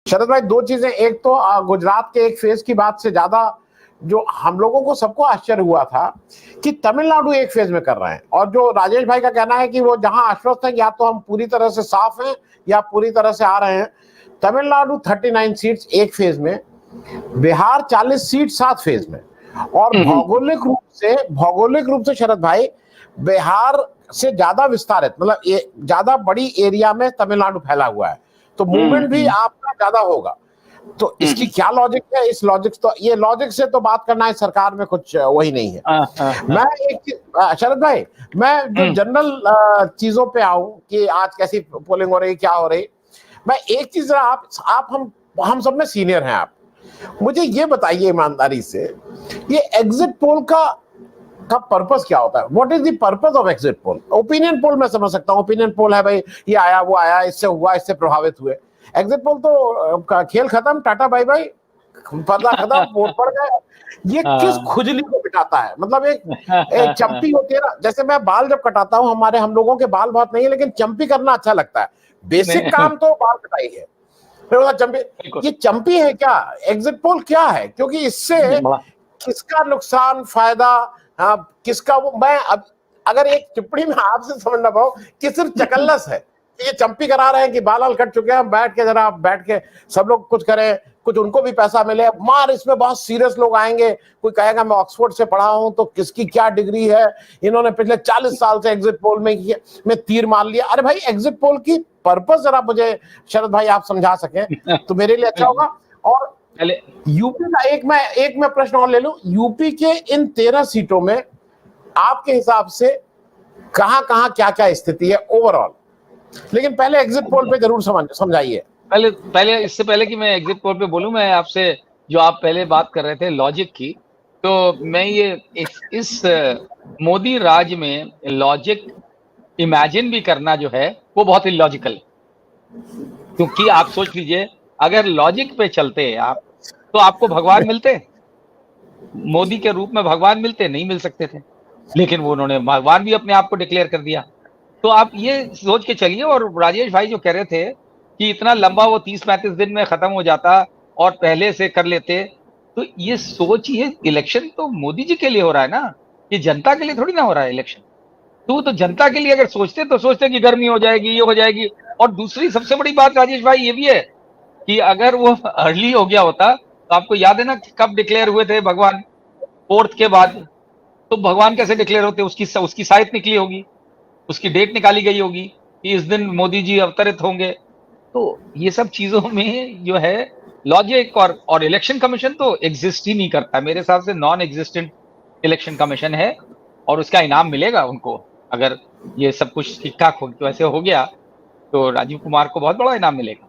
शरद भाई, दो चीजें। एक तो गुजरात के एक फेज की बात से ज्यादा जो हम लोगों को सबको आश्चर्य हुआ था कि तमिलनाडु एक फेज में कर रहे हैं, और जो राजेश भाई का कहना है कि वो जहां आश्वस्त है या तो हम पूरी तरह से साफ हैं या पूरी तरह से आ रहे हैं। तमिलनाडु 39 सीट्स एक फेज में, बिहार 40 सीट 7 फेज में, और भौगोलिक रूप से शरद भाई बिहार से ज्यादा विस्तारित, मतलब ज्यादा बड़ी एरिया में तमिलनाडु फैला हुआ है, तो मूवमेंट भी आपका ज्यादा होगा। तो इसकी क्या लॉजिक है? इस लॉजिक तो ये लॉजिक से तो बात करना है सरकार में कुछ वही नहीं है। मैं एक शरद भाई, मैं जो जनरल चीजों पे आऊं कि आज कैसी पोलिंग हो रही, क्या हो रही, मैं एक चीज, आप हम सब में सीनियर हैं आप, मुझे ये बताइए ईमानदारी से, ये एग्जिट पोल का पर्पस क्या होता है? What is the purpose of exit poll? Opinion poll मैं समझ सकता हूँ, ओपिनियन पोल है भाई, ये आया वो आया, इससे हुआ, इससे प्रभावित हुए। एग्जिट पोल तो खेल खत्म, टाटा बाय बाय, पर्दा खत्म, वोट पड़ गए। ये किस खुजली को मिटाता है? मतलब एक चंपी होती है ना, जैसे मैं बाल जब कटाता हूँ, हम लोगों के बाल बहुत नहीं है, लेकिन चंपी करना अच्छा लगता है। बेसिक काम तो बाल कटाई है, फिर चंपी। ये चंपी है क्या? एग्जिट पोल क्या है? क्योंकि इससे किसका नुकसान फायदा, किसका वो, मैं अब अगर एक टिप्पणी में आपसे समझ ना पाऊं कि सिर्फ चकल्लस है, ये चंपी करा रहे हैं कि बाल कट चुके हैं, बैठ के जरा बैठ के सब लोग कुछ करें, कुछ उनको भी पैसा मिले, मार इसमें बहुत सीरियस लोग आएंगे। कोई कहेगा मैं ऑक्सफोर्ड से पढ़ा हूं, तो किसकी क्या डिग्री है, इन्होंने पिछले 40 साल से एग्जिट पोल में तीर मार लिया। अरे भाई, एग्जिट पोल की पर्पस जरा मुझे शरद भाई आप समझा सकें तो मेरे लिए अच्छा होगा। और यूपी का एक मैं प्रश्न और ले लूं, यूपी के इन 13 सीटों में आपके हिसाब से कहां क्या क्या स्थिति है ओवरऑल? लेकिन पहले एग्जिट पोल पे जरूर समझाइए। पहले इससे पहले कि मैं एग्जिट पोल पे बोलूं, मैं आपसे जो आप पहले बात कर रहे थे लॉजिक की, तो मैं ये इस मोदी राज में लॉजिक इमेजिन भी करना जो है वो बहुत इलॉजिकल है। क्योंकि आप सोच लीजिए, अगर लॉजिक पे चलते आप तो आपको भगवान मिलते, मोदी के रूप में भगवान मिलते नहीं, मिल सकते थे, लेकिन वो उन्होंने भगवान भी अपने आप को डिक्लेयर कर दिया। तो आप ये सोच के चलिए। और राजेश भाई जो कह रहे थे कि इतना लंबा वो 30-35 दिन में खत्म हो जाता और पहले से कर लेते, तो ये सोचिए, इलेक्शन तो मोदी जी के लिए हो रहा है ना, ये जनता के लिए थोड़ी ना हो रहा है इलेक्शन। तो जनता के लिए अगर सोचते तो सोचते कि गर्मी हो जाएगी, ये हो जाएगी। और दूसरी सबसे बड़ी बात राजेश भाई ये भी है कि अगर वो अर्ली हो गया होता, तो आपको याद है ना कब डिक्लेयर हुए थे भगवान? 4th के बाद। तो भगवान कैसे डिक्लेयर होते? उसकी साइट निकली होगी, उसकी डेट निकाली गई होगी कि इस दिन मोदी जी अवतरित होंगे। तो ये सब चीजों में जो है लॉजिक, और इलेक्शन कमीशन तो एग्जिस्ट ही नहीं करता मेरे हिसाब से, नॉन एग्जिस्टेंट इलेक्शन कमीशन है। और उसका इनाम मिलेगा उनको, अगर ये सब कुछ ठीक ठाक वैसे हो गया तो राजीव कुमार को बहुत बड़ा इनाम मिलेगा।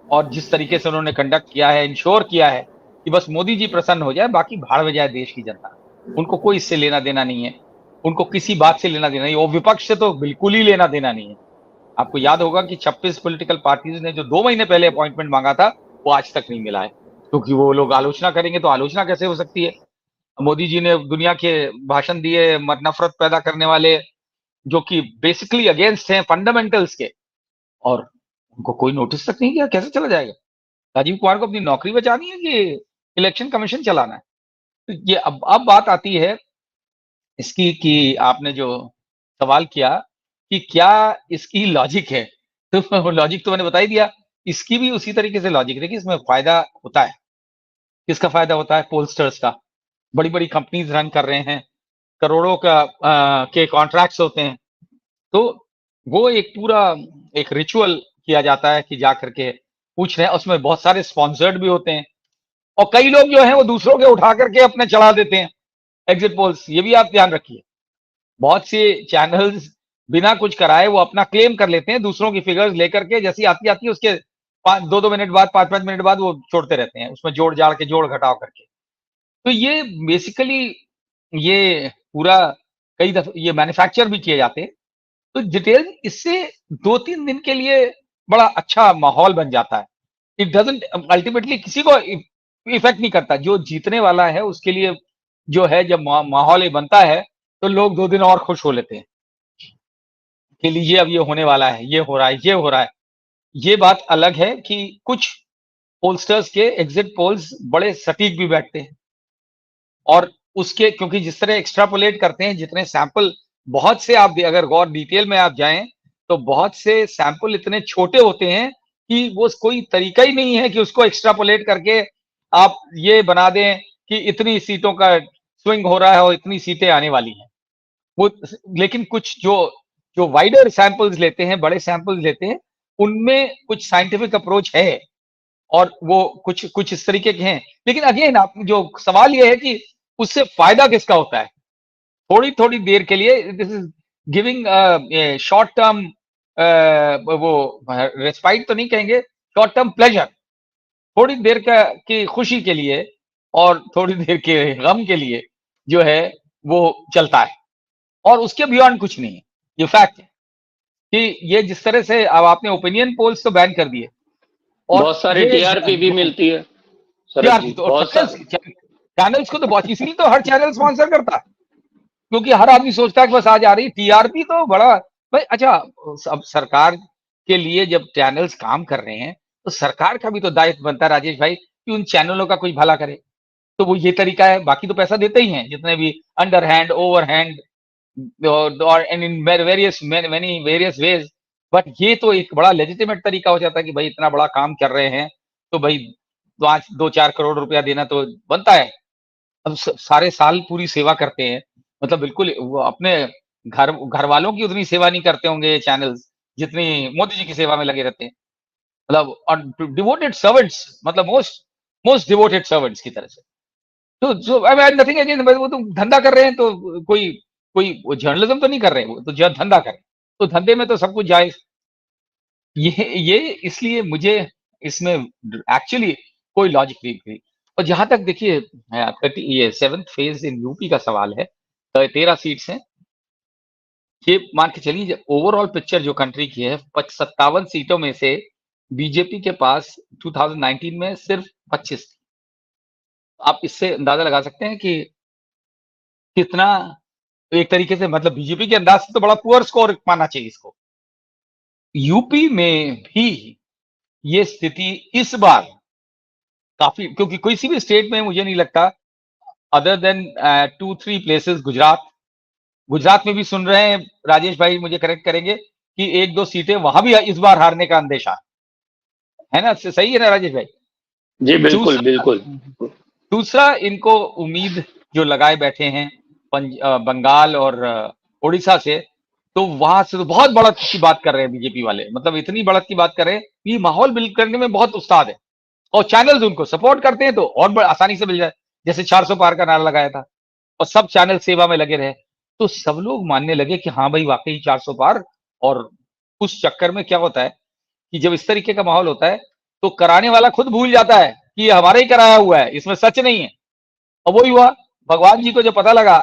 और जिस तरीके से उन्होंने कंडक्ट किया है, इंश्योर किया है कि बस मोदी जी प्रसन्न हो जाए, बाकी भाड़ में जाए देश की जनता, उनको कोई इससे लेना देना नहीं है, उनको किसी बात से लेना देना नहीं, और विपक्ष से तो बिल्कुल ही लेना देना नहीं है। आपको याद होगा कि 26 पॉलिटिकल पार्टीज ने जो 2 महीने पहले अपॉइंटमेंट मांगा था, वो आज तक नहीं मिला है, क्योंकि वो लोग आलोचना करेंगे। तो आलोचना कैसे हो सकती है? मोदी जी ने दुनिया के भाषण दिए, नफरत पैदा करने वाले, जो कि बेसिकली अगेंस्ट हैं फंडामेंटल्स के, और उनको कोई नोटिस तक नहीं किया। कैसे चला जाएगा? राजीव कुमार को अपनी नौकरी बचानी है कि इलेक्शन कमीशन चलाना है? तो ये अब बात आती है इसकी कि आपने जो सवाल किया कि क्या इसकी लॉजिक है, तो लॉजिक तो मैंने बता ही दिया। इसकी भी उसी तरीके से लॉजिक है कि इसमें फायदा होता है। किसका फायदा होता है? पोलस्टर्स का। बड़ी बड़ी कंपनीज रन कर रहे हैं, करोड़ों के कॉन्ट्रैक्ट्स होते हैं, तो वो एक पूरा एक रिचुअल किया जाता है कि जा करके पूछ रहे हैं। उसमें बहुत सारे स्पॉन्सर्ड भी होते हैं, और कई लोग जो हैं वो दूसरों के उठा करके अपने चढ़ा देते हैं एग्जिट पोल्स। ये भी आप ध्यान रखिए, बहुत से चैनल्स बिना कुछ कराए वो अपना क्लेम कर लेते हैं, दूसरों की फिगर्स लेकर के, जैसी आती आती है उसके 2-2 मिनट बाद, 5-5 मिनट बाद वो छोड़ते रहते हैं, उसमें जोड़ जाड़ के, जोड़ घटाव करके। तो ये बेसिकली ये पूरा कई दफे ये मैन्युफैक्चर भी किए जाते हैं। तो डिटेल इससे 2-3 दिन के लिए बड़ा अच्छा माहौल बन जाता है। इट डजंट अल्टीमेटली किसी को इफेक्ट नहीं करता। जो जीतने वाला है उसके लिए जो है, जब माहौल ये बनता है तो लोग 2 दिन और खुश हो लेते हैं कि लीजिए अब ये होने वाला है, ये हो रहा है, ये हो रहा है। ये बात अलग है कि कुछ पोलस्टर्स के एग्जिट पोल्स बड़े सटीक भी बैठते हैं, और उसके क्योंकि जिस तरह एक्स्ट्रापोलेट करते हैं, जितने सैंपल, बहुत से आप अगर गौर डिटेल में आप जाएं तो बहुत से सैंपल इतने छोटे होते हैं कि वो कोई तरीका ही नहीं है कि उसको एक्स्ट्रापोलेट करके आप ये बना दें कि इतनी सीटों का स्विंग हो रहा है और इतनी सीटें आने वाली हैं। वो लेकिन कुछ जो जो वाइडर सैंपल्स लेते हैं, बड़े सैंपल्स लेते हैं, उनमें कुछ साइंटिफिक अप्रोच है और वो कुछ कुछ इस तरीके के हैं। लेकिन अगेन आप जो सवाल ये है कि उससे फायदा किसका होता है? थोड़ी थोड़ी देर के लिए this is giving short term, वो रेस्पाइट तो नहीं कहेंगे, शॉर्ट टर्म प्लेजर, थोड़ी देर का की खुशी के लिए और थोड़ी देर के गम के लिए जो है वो चलता है, और उसके बियॉन्ड कुछ नहीं है। ये फैक्ट है कि ये जिस तरह से अब आपने ओपिनियन पोल्स तो बैन कर दिए, और बहुत सारी ये टीआरपी भी मिलती है शरद यार जी, तो बहुत चैनल्स को तो बहुत, इसीलिए तो हर चैनल स्पॉन्सर करता है, क्योंकि हर आदमी सोचता है कि बस आज आ रही टीआरपी तो बड़ा भाई। अच्छा, अब सरकार के लिए जब चैनल्स काम कर रहे हैं तो सरकार का भी तो दायित्व बनता है राजेश भाई कि उन चैनलों का कोई भला करे। तो वो ये तरीका है, बाकी तो पैसा देते ही हैं जितने भी अंडर हैंड, ओवर हैंड और in various many various ways, but ये तो एक बड़ा लेजिटिमेट तरीका हो जाता है कि भाई इतना बड़ा काम कर रहे हैं तो भाई 5-2-4 करोड़ रुपया देना तो बनता है। अब सारे साल पूरी सेवा करते हैं, मतलब बिल्कुल वो अपने घर घर वालों की उतनी सेवा नहीं करते होंगे ये चैनल्स जितनी मोदी जी की सेवा में लगे रहते हैं, मतलब और डिवोटेड सर्वेंट्स, मतलब मोस्ट मोस्ट डिवोटेड सर्वेंट्स की तरह से। तो जो आई नथिंग अगेंस्ट, वो तो धंधा कर रहे हैं, तो कोई कोई जर्नलिज्म तो नहीं कर रहे, वो तो धंधा कर रहे हैं, तो धंधे में तो सब कुछ जायज। ये इसलिए मुझे इसमें एक्चुअली कोई लॉजिक नहीं थी। और जहां तक देखिए ये 7th फेज इन यूपी का सवाल है, 13 सीट्स हैं, ये मान के चलिए ओवरऑल पिक्चर जो कंट्री की है, 57 सीटों में से बीजेपी के पास 2019 में सिर्फ 25 थी। आप इससे अंदाजा लगा सकते हैं कि कितना एक तरीके से, मतलब बीजेपी के अंदाज से तो बड़ा पुअर स्कोर मानना चाहिए इसको। यूपी में भी ये स्थिति इस बार काफी, क्योंकि किसी भी स्टेट में मुझे नहीं लगता अदर देन 2-3 प्लेसेस, गुजरात में भी सुन रहे हैं, राजेश भाई मुझे करेक्ट करेंगे कि 1-2 सीटें वहां भी इस बार हारने का अंदेशा है ना? सही है ना राजेश भाई? जी बिल्कुल बिल्कुल। दूसरा इनको उम्मीद जो लगाए बैठे हैं बंगाल और उड़ीसा से, तो वहां से तो बहुत बढ़त की बात कर रहे हैं बीजेपी वाले, मतलब इतनी बढ़त की बात कर रहे हैं कि माहौल बिल्ड करने में बहुत उस्ताद है, और चैनल्स उनको सपोर्ट करते हैं तो और आसानी से मिल जाए। जैसे 400 पार का नारा लगाया था और सब चैनल सेवा में लगे रहे, तो सब लोग मानने लगे कि हाँ भाई वाकई 400 पार। और उस चक्कर में क्या होता है कि जब इस तरीके का माहौल होता है तो कराने वाला खुद भूल जाता है कि ये हमारा ही कराया हुआ है, इसमें सच नहीं है। और वही हुआ, भगवान जी को जब पता लगा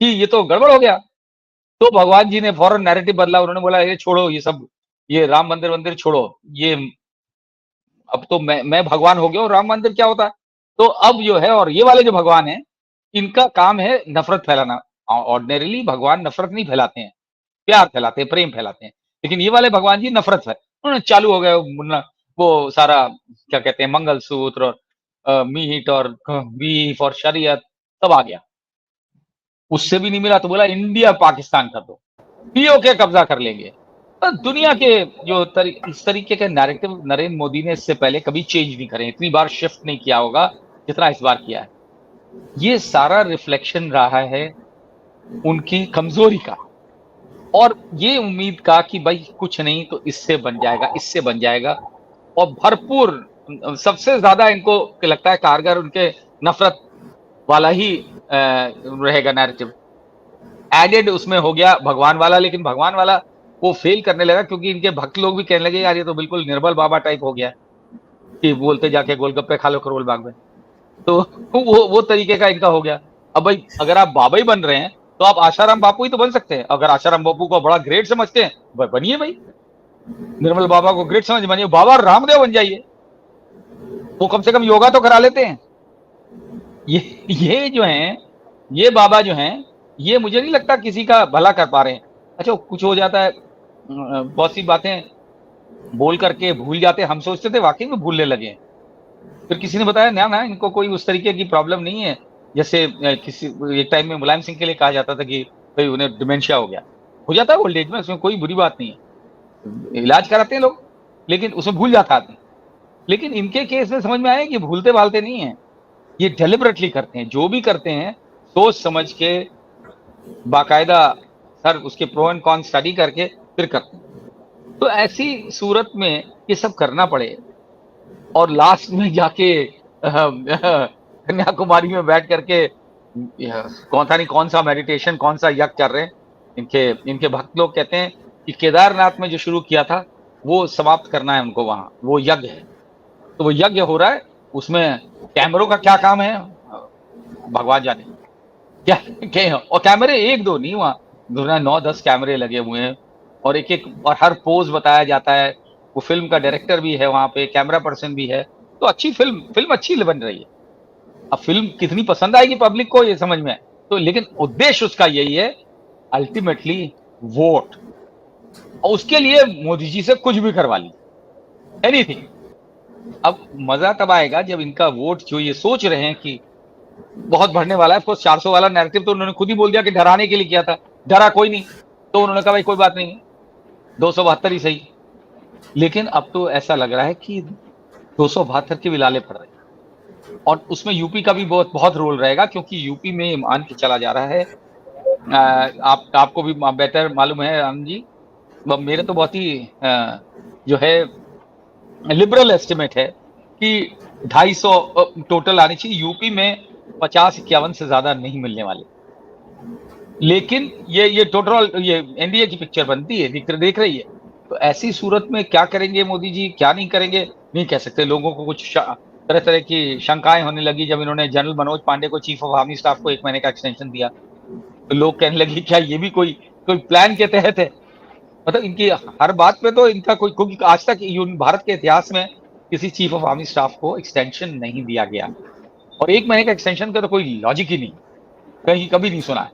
कि ये तो गड़बड़ हो गया, तो भगवान जी ने फौरन नैरेटिव बदला, उन्होंने बोला ये छोड़ो, ये सब ये राम मंदिर छोड़ो, ये अब तो मैं भगवान हो गया और राम मंदिर क्या होता है। तो अब जो है, और ये वाले जो भगवान है इनका काम है नफरत फैलाना। ऑर्डिनरीली भगवान नफरत नहीं फैलाते हैं, प्यार फैलाते हैं, प्रेम फैलाते हैं, लेकिन ये वाले भगवान जी नफरत है। उन्होंने चालू हो गए वो सारा क्या कहते हैं मंगलसूत्र और मीट और बीफ और शरीयत सब आ गया। उससे भी नहीं मिला तो बोला इंडिया पाकिस्तान का तो पीओके कब्जा कर लेंगे। तो दुनिया के जो इस तरीके के नैरेटिव नरेंद्र मोदी ने इससे पहले कभी चेंज नहीं करे, इतनी बार शिफ्ट नहीं किया होगा जितना इस बार किया है। ये सारा रिफ्लेक्शन रहा है उनकी कमजोरी का, और ये उम्मीद का कि भाई कुछ नहीं तो इससे बन जाएगा, इससे बन जाएगा, और भरपूर सबसे ज्यादा इनको लगता है कारगर उनके नफरत वाला ही रहेगा नैरेटिव। एडेड उसमें हो गया भगवान वाला, लेकिन भगवान वाला वो फेल करने लगा क्योंकि इनके भक्त लोग भी कहने लगे यार ये तो बिल्कुल निर्बल बाबा टाइप हो गया कि बोलते जाके गोलगप्पे खा लो करोल बाग में। तो वो तरीके का इनका हो गया। अब भाई अगर आप बाबा ही बन रहे हैं तो आप आशाराम बापू ही तो बन सकते हैं। अगर आशाराम बापू को बड़ा ग्रेट समझते हैं बनिए भाई, निर्मल बाबा को ग्रेट समझ बनिए, बाबा रामदेव बन जाइए, वो कम से कम योगा तो करा लेते हैं। ये जो हैं, ये बाबा जो हैं, ये मुझे नहीं लगता किसी का भला कर पा रहे हैं। अच्छा कुछ हो जाता है, बहुत सी बातें बोल करके भूल जाते हैं, हम सोचते थे वाकई में भूलने लगे हैं, फिर किसी ने बताया ना ना इनको कोई उस तरीके की प्रॉब्लम नहीं है, जैसे किसी एक टाइम में मुलायम सिंह के लिए कहा जाता था कि भाई उन्हें डिमेंशिया हो जाता है ओल्ड एज में, उसमें कोई बुरी बात नहीं है, इलाज कराते हैं लोग, लेकिन उसमें भूल जाता आदमी। लेकिन इनके केस में समझ में आया कि भूलते भालते नहीं है, ये डेलिबरेटली करते हैं, जो भी करते हैं सोच समझ के, बाकायदा सर उसके प्रो एंड कॉन स्टडी करके फिर करते हैं। तो ऐसी सूरत में ये सब करना पड़े और लास्ट में जाके कन्याकुमारी में बैठ करके कौन था नहीं कौन सा मेडिटेशन कौन सा यज्ञ कर रहे हैं, इनके भक्त लोग कहते हैं कि केदारनाथ में जो शुरू किया था वो समाप्त करना है उनको, वहां वो यज्ञ है, तो वो यज्ञ हो रहा है, उसमें कैमरों का क्या काम है भगवान जाने, क्या और कैमरे एक दो नहीं, वहां 9-10 कैमरे लगे हुए हैं और एक एक और हर पोज बताया जाता है, वो फिल्म का डायरेक्टर भी है वहां पे, कैमरा पर्सन भी है, तो अच्छी फिल्म अच्छी बन रही है। अब फिल्म कितनी पसंद आएगी पब्लिक को ये समझ में है, तो लेकिन उद्देश्य उसका यही है अल्टीमेटली वोट, और उसके लिए मोदी जी से कुछ भी करवा ली, एनीथिंग। अब मजा तब आएगा जब इनका वोट जो ये सोच रहे हैं कि बहुत बढ़ने वाला है, 400 वाला नैरेटिव तो उन्होंने खुद ही बोल दिया कि डराने के लिए किया था, डरा कोई नहीं, तो उन्होंने कहा भाई कोई बात नहीं 272 ही सही, लेकिन अब तो ऐसा लग रहा है कि 272 के भी लाले पड़ रहे हैं, और उसमें यूपी का भी बहुत रोल रहेगा, क्योंकि यूपी में मान के चला जा रहा है, आपको भी बेटर मालूम है आनंद जी, मेरे तो बहुत ही जो है लिबरल एस्टिमेट है कि 250 टोटल आनी चाहिए, यूपी में 50-51 से ज्यादा नहीं मिलने वाले, लेकिन ये टोटल ये एनडीए की पिक्चर बनती है, देख रही है, तो ऐसी सूरत में क्या करेंगे मोदी जी क्या नहीं करेंगे नहीं कह सकते। लोगों को कुछ तरह तरह की शंकाएं होने लगी जब इन्होंने जनरल मनोज पांडे को चीफ ऑफ आर्मी स्टाफ को 1 महीने का एक्सटेंशन दिया, तो लोग कहने लगे क्या ये भी कोई प्लान के तहत है, मतलब इनकी हर बात पे तो इनका कोई, क्योंकि आज तक भारत के इतिहास में किसी चीफ ऑफ आर्मी स्टाफ को एक्सटेंशन नहीं दिया गया, और 1 महीने का एक्सटेंशन का तो कोई लॉजिक ही नहीं, कहीं कभी नहीं सुना है,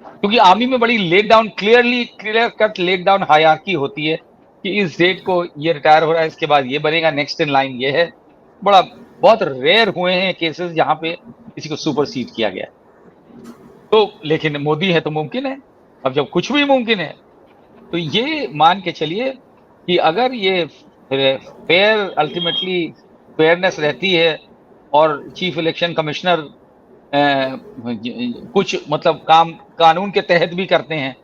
क्योंकि आर्मी में बड़ी laid down clear cut laid down hierarchy होती है कि इस डेट को ये रिटायर हो रहा है, इसके बाद ये बनेगा, नेक्स्ट इन लाइन ये है, बहुत रेयर हुए हैं केसेस जहां पे किसी को सुपरसीड किया गया, तो लेकिन मोदी है तो मुमकिन है, अब जब कुछ भी मुमकिन है तो ये मान के चलिए कि अगर ये फेयर अल्टीमेटली फेयरनेस रहती है और चीफ इलेक्शन कमिश्नर कुछ मतलब काम कानून के तहत भी करते हैं,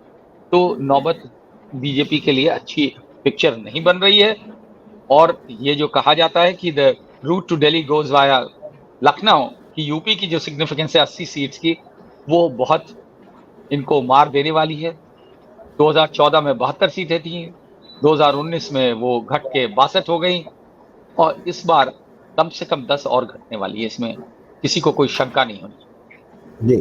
तो नौबत बीजेपी के लिए अच्छी पिक्चर नहीं बन रही है। और ये जो कहा जाता है कि the route to Delhi goes via Lucknow, कि यूपी की जो सिग्निफिकेंस है 80 सीट्स की, वो बहुत इनको मार देने वाली है। 2014 में 72 सीटें थी, 2019 में वो घट के 62 हो गई, और इस बार कम से कम 10 और घटने वाली है, इसमें किसी को कोई शंका नहीं होनी। जी